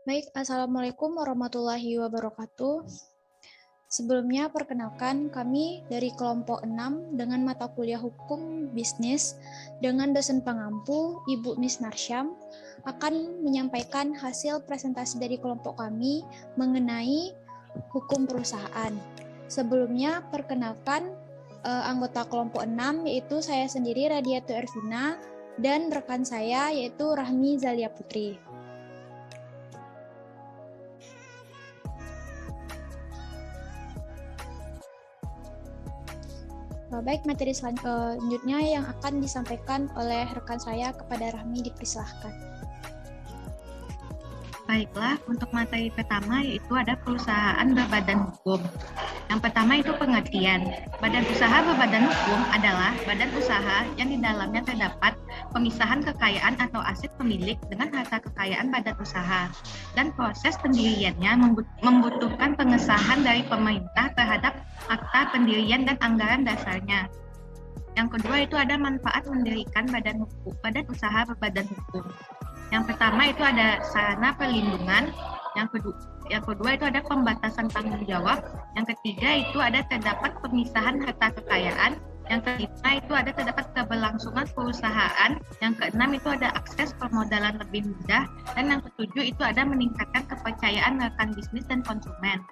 Baik, Assalamualaikum warahmatullahi wabarakatuh. Sebelumnya, perkenalkan kami dari kelompok 6 dengan mata kuliah Hukum Bisnis dengan dosen pengampu Ibu Miss Marsyam akan menyampaikan hasil presentasi dari kelompok kami mengenai hukum perusahaan. Sebelumnya, perkenalkan anggota kelompok 6 yaitu saya sendiri Radiatu Ervina dan rekan saya yaitu Rahmi Zalia Putri. Baik, materi selanjutnya yang akan disampaikan oleh rekan saya kepada Rahmi dipersilahkan. Baiklah, untuk materi pertama yaitu ada perusahaan berbadan hukum. Yang pertama itu pengertian. Badan usaha berbadan hukum adalah badan usaha yang di dalamnya terdapat pemisahan kekayaan atau aset pemilik dengan harta kekayaan badan usaha. Dan proses pendiriannya membutuhkan pengesahan dari pemerintah terhadap akta pendirian dan anggaran dasarnya. Yang kedua itu ada manfaat mendirikan badan usaha berbadan hukum. Yang pertama itu ada sarana perlindungan, yang kedua itu ada pembatasan tanggung jawab, yang ketiga itu ada terdapat pemisahan harta kekayaan, yang kelima itu ada terdapat keberlangsungan perusahaan, yang keenam itu ada akses permodalan lebih mudah, dan yang ketujuh itu ada meningkatkan kepercayaan rekan bisnis dan konsumen.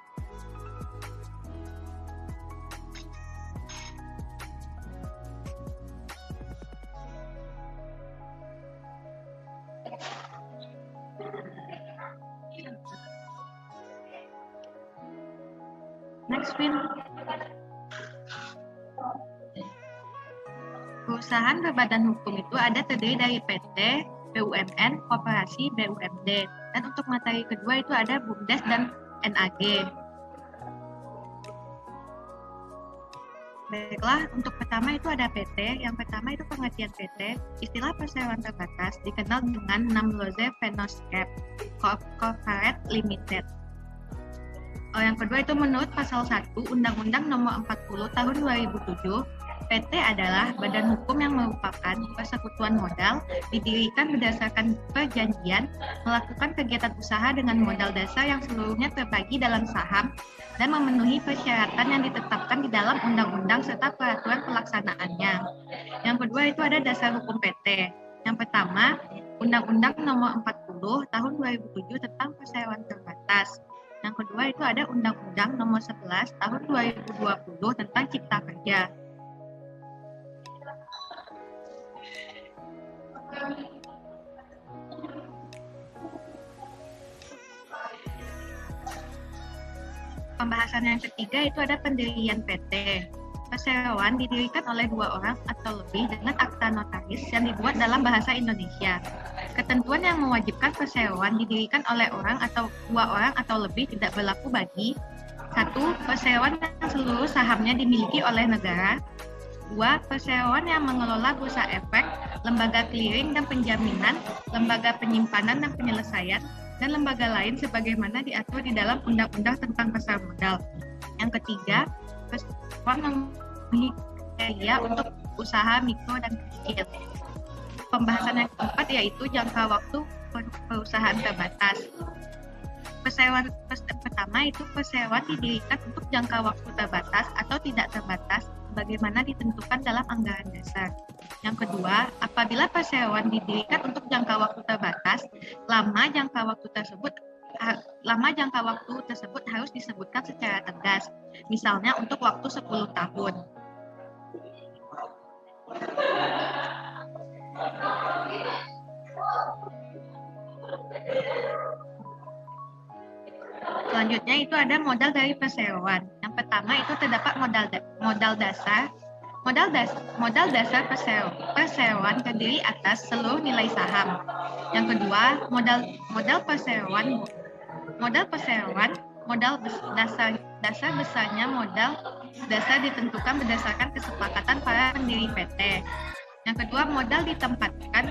Next, Win. Perusahaan berbadan hukum itu ada terdiri dari PT, BUMN, Koperasi, BUMD. Dan untuk materi kedua itu ada BUMDes dan NAG. Baiklah, untuk pertama itu ada PT. Yang pertama itu pengertian PT. Istilah perseroan terbatas dikenal dengan Namloze Venoscap Corporate Limited. Yang kedua itu menurut pasal 1 Undang-Undang Nomor 40 Tahun 2007, PT adalah badan hukum yang merupakan persekutuan modal, didirikan berdasarkan perjanjian, melakukan kegiatan usaha dengan modal dasar yang seluruhnya terbagi dalam saham, dan memenuhi persyaratan yang ditetapkan di dalam undang-undang serta peraturan pelaksanaannya. Yang kedua itu ada dasar hukum PT. Yang pertama, Undang-Undang Nomor 40 Tahun 2007 tentang perseroan terbatas. Yang kedua itu ada Undang-Undang Nomor 11 Tahun 2020 tentang Cipta Kerja. Pembahasan yang ketiga itu ada pendirian PT. Perseroan didirikan oleh 2 orang atau lebih dengan akta notaris yang dibuat dalam bahasa Indonesia. Ketentuan yang mewajibkan perseroan didirikan oleh 2 orang atau lebih tidak berlaku bagi 1. Perseroan yang seluruh sahamnya dimiliki oleh negara. 2. Perseroan yang mengelola bursa efek, lembaga clearing dan penjaminan, lembaga penyimpanan dan penyelesaian, dan lembaga lain sebagaimana diatur di dalam Undang-Undang tentang Pasar Modal. Yang ketiga, perseroan memenuhi kriteria untuk usaha mikro dan kecil. Pembahasan yang keempat yaitu jangka waktu perusahaan terbatas. Perseroan pertama itu perseroan didirikan untuk jangka waktu terbatas atau tidak terbatas bagaimana ditentukan dalam anggaran dasar. Yang kedua, apabila perseroan didirikan untuk jangka waktu terbatas, lama jangka waktu tersebut harus disebutkan secara tegas. Misalnya untuk waktu 10 tahun. Selanjutnya itu ada modal dari perseroan. Yang pertama itu terdapat modal dasar. Modal dasar perseroan terdiri atas seluruh nilai saham. Yang kedua, modal perseroan. Modal dasar besarnya modal dasar ditentukan berdasarkan kesepakatan para pendiri PT. Yang kedua, modal ditempatkan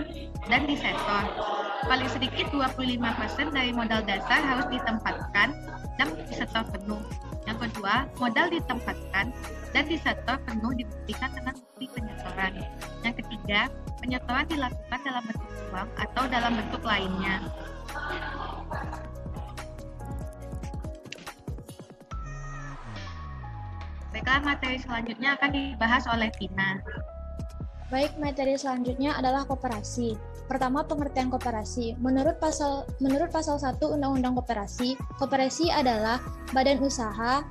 dan disetor. Paling sedikit 25% dari modal dasar harus ditempatkan dan disetor penuh. Yang kedua, modal ditempatkan dan disetor penuh dibuktikan dengan bukti penyetoran. Yang ketiga, penyetoran dilakukan dalam bentuk uang atau dalam bentuk lainnya. Maka materi selanjutnya akan dibahas oleh Tina. Baik, materi selanjutnya adalah koperasi. Pertama, pengertian koperasi. Menurut pasal 1 Undang-Undang Koperasi, koperasi adalah badan usaha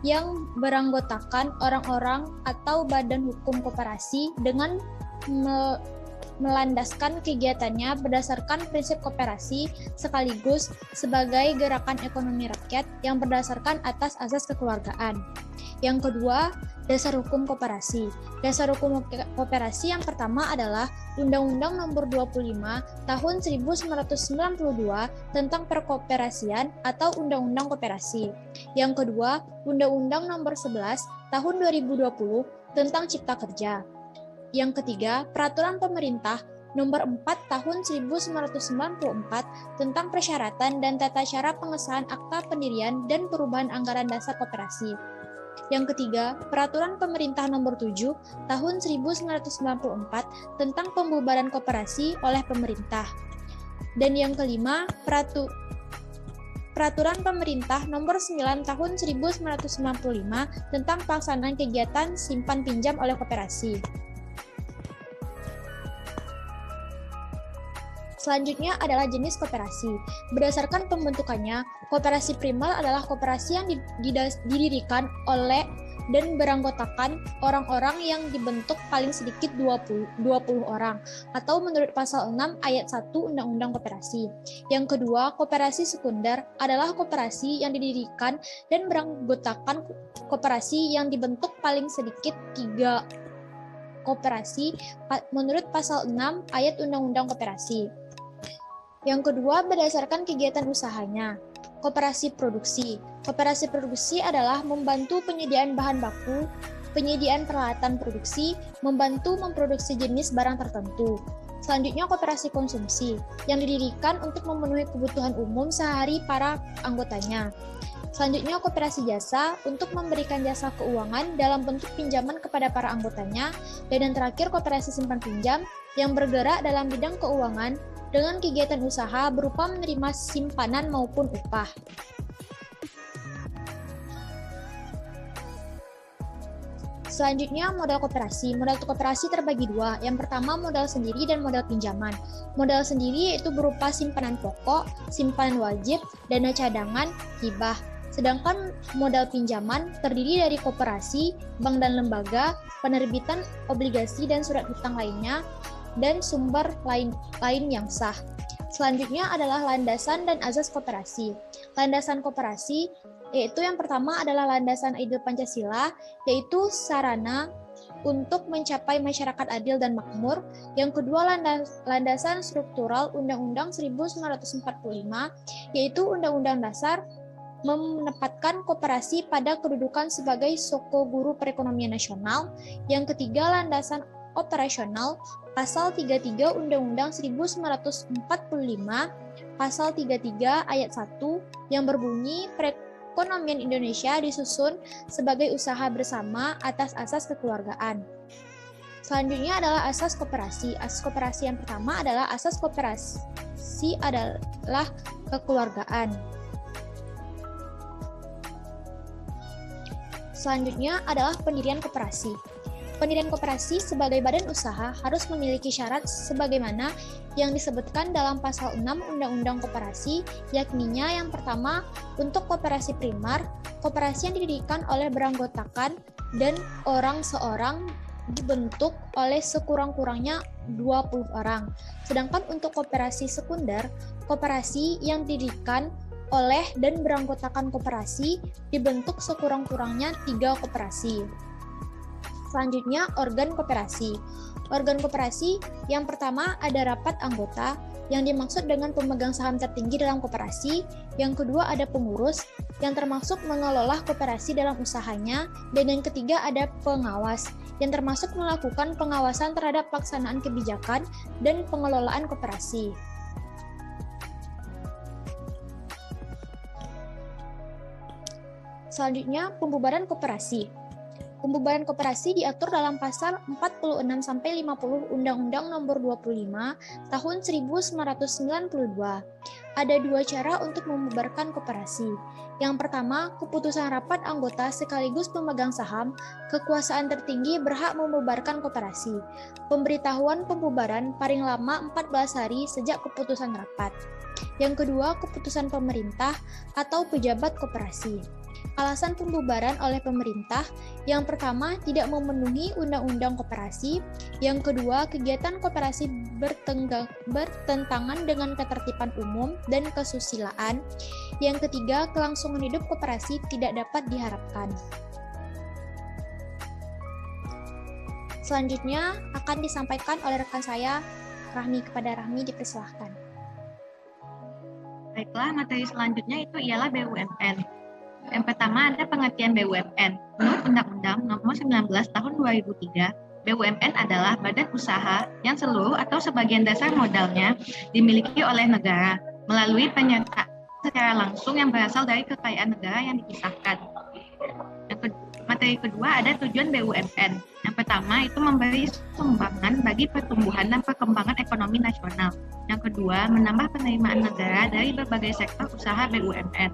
yang beranggotakan orang-orang atau badan hukum koperasi dengan melandaskan kegiatannya berdasarkan prinsip koperasi sekaligus sebagai gerakan ekonomi rakyat yang berdasarkan atas asas kekeluargaan. Yang kedua, dasar hukum koperasi. Dasar hukum koperasi yang pertama adalah Undang-Undang Nomor 25 Tahun 1992 tentang Perkoperasian atau Undang-Undang Koperasi. Yang kedua, Undang-Undang Nomor 11 Tahun 2020 tentang Cipta Kerja. Yang ketiga, Peraturan Pemerintah Nomor 4 Tahun 1994 tentang Persyaratan dan Tata Cara Pengesahan Akta Pendirian dan Perubahan Anggaran Dasar Koperasi. Yang ketiga, Peraturan Pemerintah Nomor 7 Tahun 1994 tentang Pembubaran Koperasi oleh Pemerintah. Dan yang kelima, Peraturan Pemerintah Nomor 9 Tahun 1995 tentang pelaksanaan kegiatan simpan pinjam oleh koperasi. Selanjutnya adalah jenis koperasi. Berdasarkan pembentukannya, koperasi primer adalah koperasi yang didirikan oleh dan beranggotakan orang-orang yang dibentuk paling sedikit 20 orang, atau menurut pasal 6 ayat 1 Undang-Undang Koperasi. Yang kedua, koperasi sekunder adalah koperasi yang didirikan dan beranggotakan koperasi yang dibentuk paling sedikit 3 koperasi menurut pasal 6 ayat Undang-Undang Koperasi. Yang kedua, berdasarkan kegiatan usahanya. Koperasi produksi. Koperasi produksi adalah membantu penyediaan bahan baku, penyediaan peralatan produksi, membantu memproduksi jenis barang tertentu. Selanjutnya, koperasi konsumsi, yang didirikan untuk memenuhi kebutuhan umum sehari para anggotanya. Selanjutnya, koperasi jasa, untuk memberikan jasa keuangan dalam bentuk pinjaman kepada para anggotanya. Dan yang terakhir, koperasi simpan pinjam, yang bergerak dalam bidang keuangan, dengan kegiatan usaha berupa menerima simpanan maupun upah. Selanjutnya, modal koperasi. Modal koperasi terbagi dua. Yang pertama, modal sendiri dan modal pinjaman. Modal sendiri yaitu berupa simpanan pokok, simpanan wajib, dana cadangan, hibah. Sedangkan modal pinjaman terdiri dari koperasi, bank dan lembaga, penerbitan obligasi dan surat hutang lainnya, dan sumber lain yang sah. Selanjutnya adalah landasan dan azas koperasi. Landasan koperasi yaitu yang pertama adalah landasan ideal Pancasila, yaitu sarana untuk mencapai masyarakat adil dan makmur. Yang kedua, landasan struktural Undang-Undang 1945, yaitu Undang-Undang Dasar menempatkan koperasi pada kedudukan sebagai soko guru perekonomian nasional. Yang ketiga, landasan operasional Pasal 33 Undang-Undang 1945, Pasal 33 ayat 1 yang berbunyi perekonomian Indonesia disusun sebagai usaha bersama atas asas kekeluargaan. Selanjutnya adalah asas koperasi. Asas koperasi yang pertama adalah asas koperasi adalah kekeluargaan. Selanjutnya adalah pendirian koperasi. Pendirian koperasi sebagai badan usaha harus memiliki syarat sebagaimana yang disebutkan dalam pasal 6 Undang-Undang Koperasi, yakninya yang pertama, untuk koperasi primer, koperasi yang didirikan oleh beranggotakan dan orang seorang dibentuk oleh sekurang-kurangnya 20 orang. Sedangkan untuk koperasi sekunder, koperasi yang didirikan oleh dan beranggotakan koperasi dibentuk sekurang-kurangnya 3 koperasi. Selanjutnya, organ koperasi. Organ koperasi yang pertama ada rapat anggota yang dimaksud dengan pemegang saham tertinggi dalam koperasi. Yang kedua ada pengurus yang termasuk mengelola koperasi dalam usahanya. Dan yang ketiga ada pengawas yang termasuk melakukan pengawasan terhadap pelaksanaan kebijakan dan pengelolaan koperasi. Selanjutnya, pembubaran koperasi. Pembubaran koperasi diatur dalam pasal 46-50 Undang-Undang Nomor 25 Tahun 1992. Ada dua cara untuk membubarkan koperasi. Yang pertama, keputusan rapat anggota sekaligus pemegang saham, kekuasaan tertinggi berhak membubarkan koperasi. Pemberitahuan pembubaran paling lama 14 hari sejak keputusan rapat. Yang kedua, keputusan pemerintah atau pejabat koperasi. Alasan pembubaran oleh pemerintah, yang pertama tidak memenuhi undang-undang koperasi, yang kedua kegiatan koperasi bertentangan dengan ketertiban umum dan kesusilaan, yang ketiga kelangsungan hidup koperasi tidak dapat diharapkan. Selanjutnya akan disampaikan oleh rekan saya, Rahmi. Kepada Rahmi dipersilahkan. Baiklah, materi selanjutnya itu ialah BUMN. Yang pertama ada pengertian BUMN. Menurut Undang-Undang Nomor 19 Tahun 2003, BUMN adalah badan usaha yang seluruh atau sebagian dasar modalnya dimiliki oleh negara melalui penyertaan secara langsung yang berasal dari kekayaan negara yang dipisahkan. Materi kedua ada tujuan BUMN. Yang pertama itu memberi sumbangan bagi pertumbuhan dan perkembangan ekonomi nasional. Yang kedua, menambah penerimaan negara dari berbagai sektor usaha BUMN.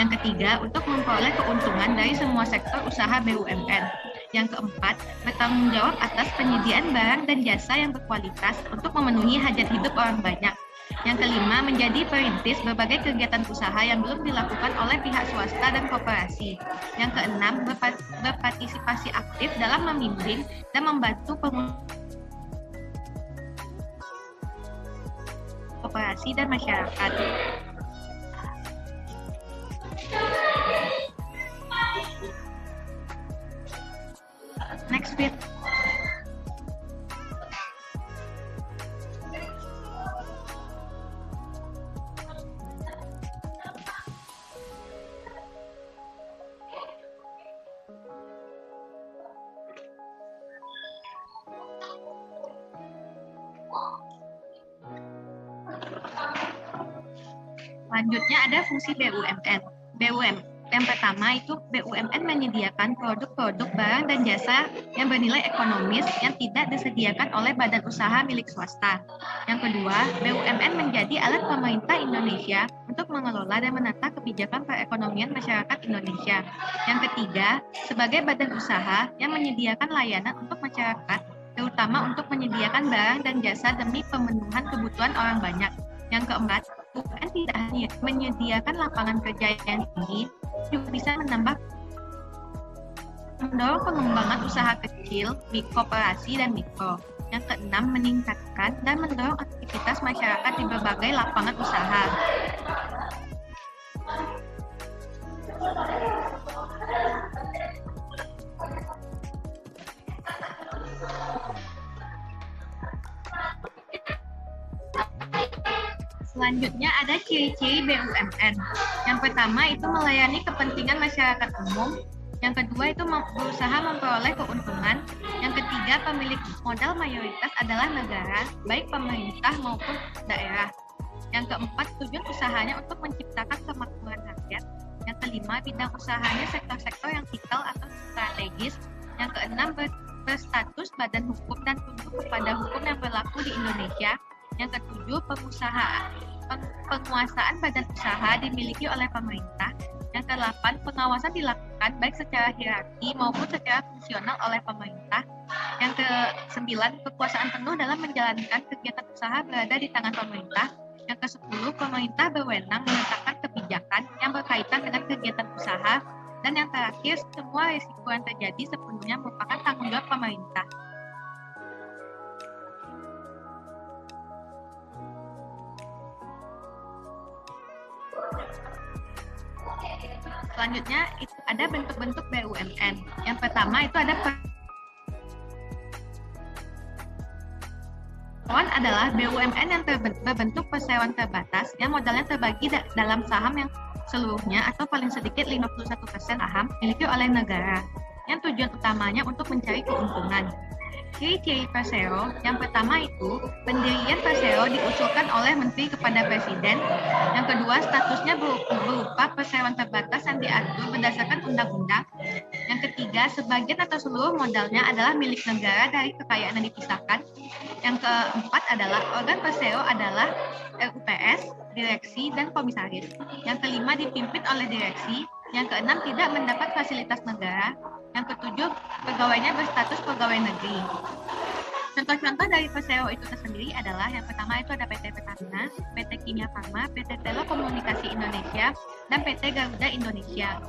Yang ketiga, untuk memperoleh keuntungan dari semua sektor usaha BUMN. Yang keempat, bertanggung jawab atas penyediaan barang dan jasa yang berkualitas untuk memenuhi hajat hidup orang banyak. Yang kelima, menjadi perintis berbagai kegiatan usaha yang belum dilakukan oleh pihak swasta dan koperasi. Yang keenam, berpartisipasi aktif dalam membimbing dan membantu koperasi dan masyarakat. Next bit. Selanjutnya ada fungsi BUMN. Yang pertama itu BUMN menyediakan produk-produk barang dan jasa yang bernilai ekonomis yang tidak disediakan oleh badan usaha milik swasta. Yang kedua, BUMN menjadi alat pemerintah Indonesia untuk mengelola dan menata kebijakan perekonomian masyarakat Indonesia. Yang ketiga, sebagai badan usaha yang menyediakan layanan untuk masyarakat, terutama untuk menyediakan barang dan jasa demi pemenuhan kebutuhan orang banyak. Yang keempat, BUMN tidak hanya menyediakan lapangan kerja yang tinggi, juga bisa mendorong pengembangan usaha kecil, koperasi, dan mikro. Yang keenam, meningkatkan dan mendorong aktivitas masyarakat di berbagai lapangan usaha. Selanjutnya ada ciri-ciri BUMN. Yang pertama itu melayani kepentingan masyarakat umum. Yang kedua itu berusaha memperoleh keuntungan. Yang ketiga, pemilik modal mayoritas adalah negara, baik pemerintah maupun daerah. Yang keempat, tujuan usahanya untuk menciptakan kemakmuran rakyat. Yang kelima, bidang usahanya sektor-sektor yang vital atau strategis. Yang keenam, berstatus badan hukum dan tunduk kepada hukum yang berlaku di Indonesia. Yang ketujuh, penguasaan badan usaha dimiliki oleh pemerintah. Yang kedelapan, pengawasan dilakukan baik secara hierarki maupun secara fungsional oleh pemerintah. Yang kesembilan, kekuasaan penuh dalam menjalankan kegiatan usaha berada di tangan pemerintah. Yang kesepuluh, pemerintah berwenang menetapkan kebijakan yang berkaitan dengan kegiatan usaha. Dan yang terakhir, semua risiko yang terjadi sepenuhnya merupakan tanggung jawab pemerintah. Selanjutnya itu ada bentuk-bentuk BUMN. Yang pertama itu ada perseroan adalah BUMN yang berbentuk perseroan terbatas yang modalnya terbagi dalam saham yang seluruhnya atau paling sedikit 51% saham dimiliki oleh negara. Yang tujuan utamanya untuk mencari keuntungan. Ciri-ciri persero, yang pertama itu pendirian persero diusulkan oleh menteri kepada presiden. Yang kedua, statusnya berupa perseroan terbatas yang diatur berdasarkan undang-undang. Yang ketiga, sebagian atau seluruh modalnya adalah milik negara dari kekayaan yang dipisahkan. Yang keempat adalah organ persero adalah RUPS direksi, dan komisaris. Yang kelima, dipimpin oleh direksi. Yang keenam, tidak mendapat fasilitas negara. Yang ketujuh, pegawainya berstatus pegawai negeri. Contoh-contoh dari PSEO itu tersendiri adalah yang pertama itu ada PT Pertamina, PT Kimia Farma, PT Telekomunikasi Indonesia, dan PT Garuda Indonesia.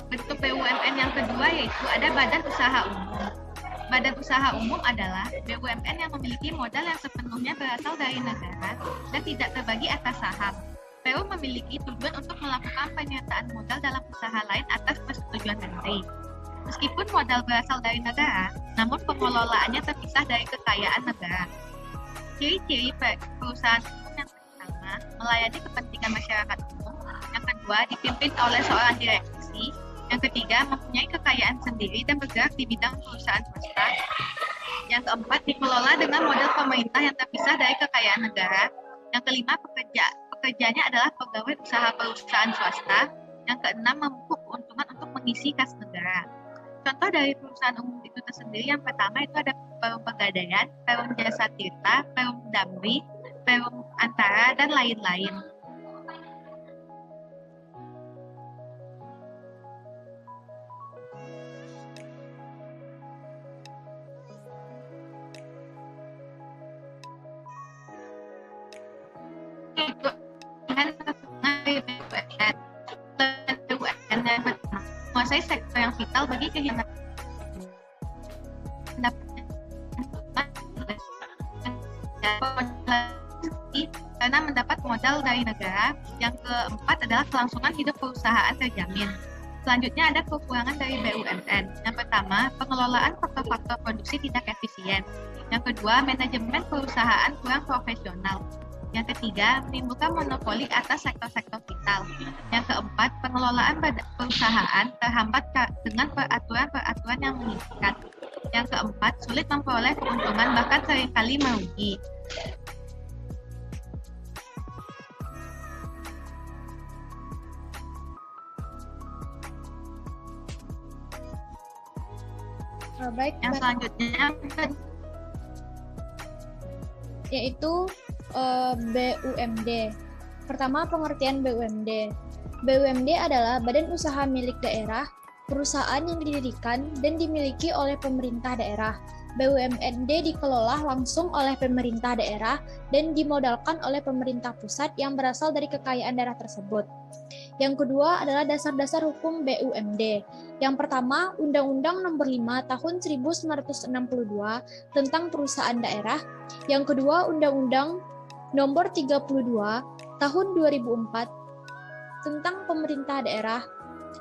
Bentuk BUMN yang kedua yaitu ada Badan Usaha Umum. Badan Usaha Umum adalah BUMN yang memiliki modal yang sepenuhnya berasal dari negara dan tidak terbagi atas saham. PU memiliki tujuan untuk melakukan penyertaan modal dalam usaha lain atas persetujuan menteri. Meskipun modal berasal dari negara, namun pengelolaannya terpisah dari kekayaan negara. Ciri-ciri perusahaan umum yang pertama, melayani kepentingan masyarakat umum. Yang kedua, dipimpin oleh seorang direksi. Yang ketiga, mempunyai kekayaan sendiri dan bergerak di bidang perusahaan swasta. Yang keempat, dikelola dengan modal pemerintah yang terpisah dari kekayaan negara. Yang kelima, pekerjanya adalah pegawai usaha perusahaan swasta. Yang keenam, memupuk keuntungan untuk mengisi kas negara. Contoh dari perusahaan umum itu tersendiri, yang pertama itu ada Perum Pegadaian, Perum Jasa Tirta, Perum Damri, Perum Antara, dan lain-lain. Menguasai sektor yang vital bagi kehidupan karena mendapat modal dari negara. Yang keempat adalah kelangsungan hidup perusahaan terjamin. Selanjutnya ada kekurangan dari BUMN. Yang pertama, pengelolaan faktor-faktor produksi tidak efisien. Yang kedua, manajemen perusahaan kurang profesional. Yang ketiga, menimbulkan monopoli atas sektor-sektor vital. Yang keempat, pengelolaan perusahaan terhambat dengan peraturan-peraturan yang mengikat. Yang keempat, sulit memperoleh keuntungan bahkan seringkali merugi. Baik, yang selanjutnya yaitu BUMD. Pertama, pengertian BUMD. BUMD adalah badan usaha milik daerah, perusahaan yang didirikan dan dimiliki oleh pemerintah daerah. BUMD dikelola langsung oleh pemerintah daerah dan dimodalkan oleh pemerintah pusat yang berasal dari kekayaan daerah tersebut. Yang kedua adalah dasar-dasar hukum BUMD. Yang pertama, Undang-Undang Nomor 5 Tahun 1962 tentang Perusahaan Daerah. Yang kedua, Undang-Undang Nomor 32 Tahun 2004 tentang Pemerintah Daerah.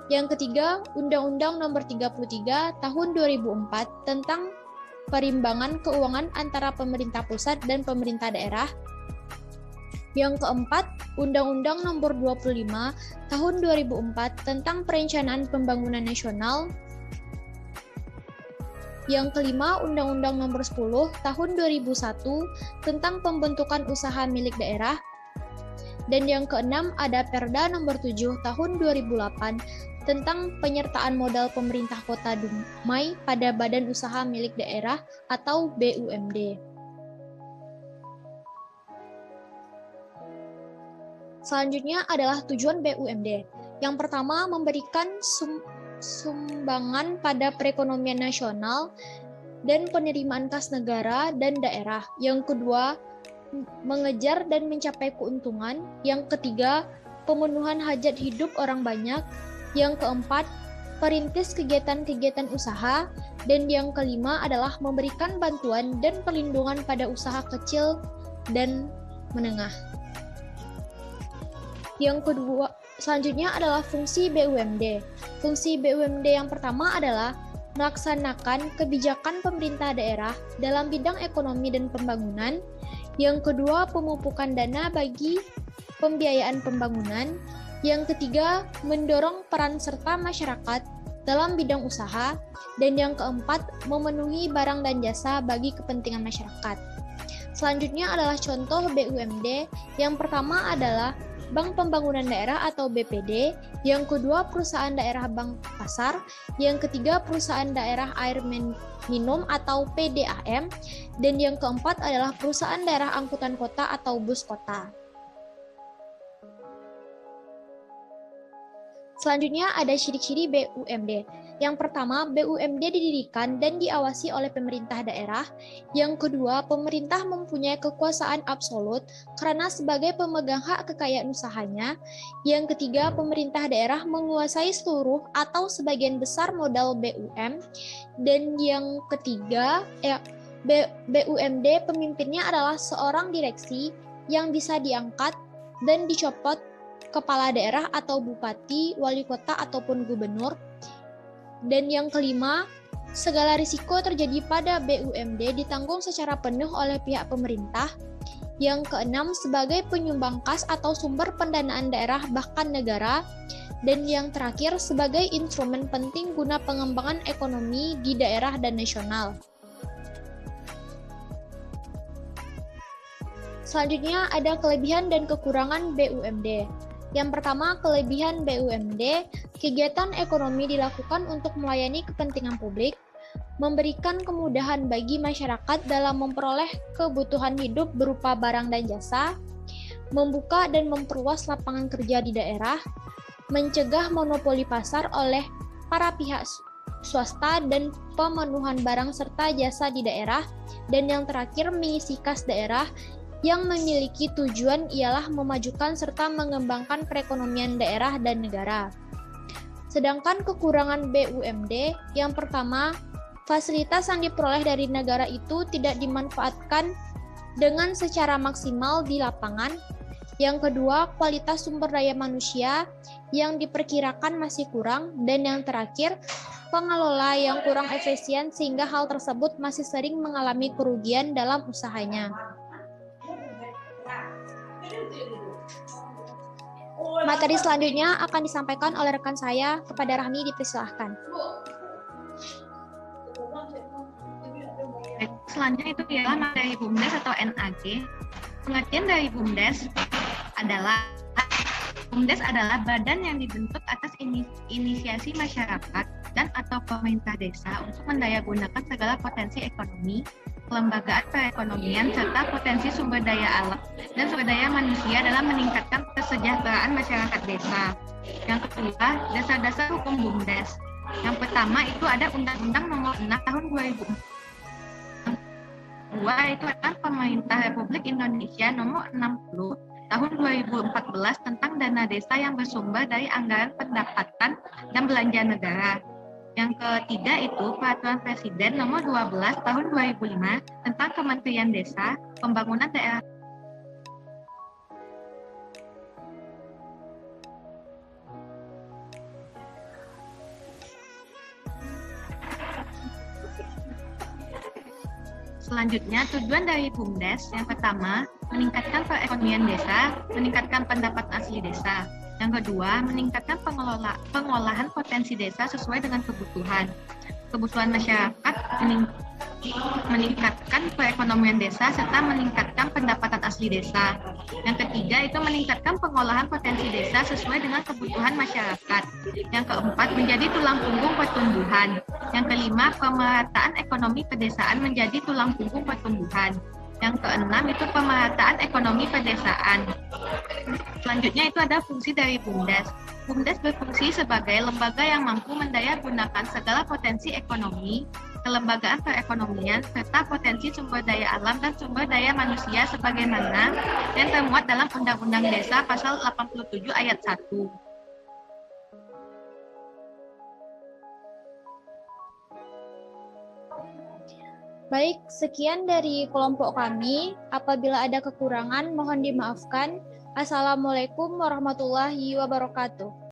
Yang ketiga, Undang-Undang Nomor 33 Tahun 2004 tentang Perimbangan Keuangan antara pemerintah pusat dan pemerintah daerah. Yang keempat, Undang-Undang Nomor 25 Tahun 2004 tentang Perencanaan Pembangunan Nasional. Yang kelima, Undang-Undang Nomor 10 Tahun 2001 tentang Pembentukan Usaha Milik Daerah. Dan yang keenam ada Perda Nomor 7 Tahun 2008 tentang penyertaan modal pemerintah Kota Dumai pada Badan Usaha Milik Daerah atau BUMD. Selanjutnya adalah tujuan BUMD. Yang pertama, memberikan sumbangan pada perekonomian nasional dan penerimaan kas negara dan daerah. Yang kedua, mengejar dan mencapai keuntungan. Yang ketiga, pemenuhan hajat hidup orang banyak. Yang keempat, perintis kegiatan-kegiatan usaha. Dan yang kelima adalah memberikan bantuan dan perlindungan pada usaha kecil dan menengah. Yang kedua, selanjutnya adalah fungsi BUMD. Fungsi BUMD yang pertama adalah melaksanakan kebijakan pemerintah daerah dalam bidang ekonomi dan pembangunan. Yang kedua, pemupukan dana bagi pembiayaan pembangunan. Yang ketiga, mendorong peran serta masyarakat dalam bidang usaha. Dan yang keempat, memenuhi barang dan jasa bagi kepentingan masyarakat. Selanjutnya adalah contoh BUMD. Yang pertama adalah Bank Pembangunan Daerah atau BPD, yang kedua perusahaan daerah bank pasar, yang ketiga perusahaan daerah air minum atau PDAM, dan yang keempat adalah perusahaan daerah angkutan kota atau bus kota. Selanjutnya ada ciri-ciri BUMD. Yang pertama, BUMD didirikan dan diawasi oleh pemerintah daerah. Yang kedua, pemerintah mempunyai kekuasaan absolut karena sebagai pemegang hak kekayaan usahanya. Yang ketiga, pemerintah daerah menguasai seluruh atau sebagian besar modal BUM. Dan yang ketiga, BUMD pemimpinnya adalah seorang direksi yang bisa diangkat dan dicopot kepala daerah atau bupati, wali kota, ataupun gubernur. Dan yang kelima, segala risiko terjadi pada BUMD ditanggung secara penuh oleh pihak pemerintah. Yang keenam, sebagai penyumbang kas atau sumber pendanaan daerah bahkan negara. Dan yang terakhir, sebagai instrumen penting guna pengembangan ekonomi di daerah dan nasional. Selanjutnya ada kelebihan dan kekurangan BUMD. Yang pertama, kelebihan BUMD, kegiatan ekonomi dilakukan untuk melayani kepentingan publik, memberikan kemudahan bagi masyarakat dalam memperoleh kebutuhan hidup berupa barang dan jasa, membuka dan memperluas lapangan kerja di daerah, mencegah monopoli pasar oleh para pihak swasta dan pemenuhan barang serta jasa di daerah, dan yang terakhir mengisi kas daerah yang memiliki tujuan ialah memajukan serta mengembangkan perekonomian daerah dan negara. Sedangkan kekurangan BUMD, yang pertama, fasilitas yang diperoleh dari negara itu tidak dimanfaatkan dengan secara maksimal di lapangan. Yang kedua, kualitas sumber daya manusia yang diperkirakan masih kurang. Dan yang terakhir, pengelola yang kurang efisien sehingga hal tersebut masih sering mengalami kerugian dalam usahanya. Materi selanjutnya akan disampaikan oleh rekan saya. Kepada Rahmi dipersilahkan. Selanjutnya itu ialah materi BUMDes atau NAG. Pengertian dari BUMDes adalah badan yang dibentuk atas inisiasi masyarakat dan atau pemerintah desa untuk mendayagunakan segala potensi ekonomi, kelembagaan perekonomian, serta potensi sumber daya alam dan sumber daya manusia dalam meningkatkan kesejahteraan masyarakat desa. Yang kedua, dasar-dasar hukum BUMDes. Yang pertama itu ada Undang-Undang Nomor 6 Tahun 2004. Kedua itu adalah Pemerintah Republik Indonesia Nomor 60 Tahun 2014 tentang dana desa yang bersumber dari anggaran pendapatan dan belanja negara. Yang ketiga itu Peraturan Presiden Nomor 12 Tahun 2005 tentang Kementerian Desa, Pembangunan Daerah. Selanjutnya, tujuan dari BUMDes yang pertama, meningkatkan perekonomian desa, meningkatkan pendapatan asli desa. Yang kedua, meningkatkan pengolahan potensi desa sesuai dengan kebutuhan masyarakat, meningkatkan perekonomian desa, serta meningkatkan pendapatan asli desa. Yang ketiga, itu meningkatkan pengolahan potensi desa sesuai dengan kebutuhan masyarakat. Yang keempat, menjadi tulang punggung pertumbuhan. Yang kelima, pemerataan ekonomi pedesaan menjadi tulang punggung pertumbuhan. Yang keenam itu pemerataan ekonomi pedesaan. Selanjutnya itu ada fungsi dari BUMDes. BUMDes berfungsi sebagai lembaga yang mampu mendayagunakan segala potensi ekonomi, kelembagaan perekonomian, serta potensi sumber daya alam dan sumber daya manusia sebagaimana yang termuat dalam Undang-Undang Desa Pasal 87 Ayat 1. Baik, sekian dari kelompok kami. Apabila ada kekurangan, mohon dimaafkan. Assalamualaikum warahmatullahi wabarakatuh.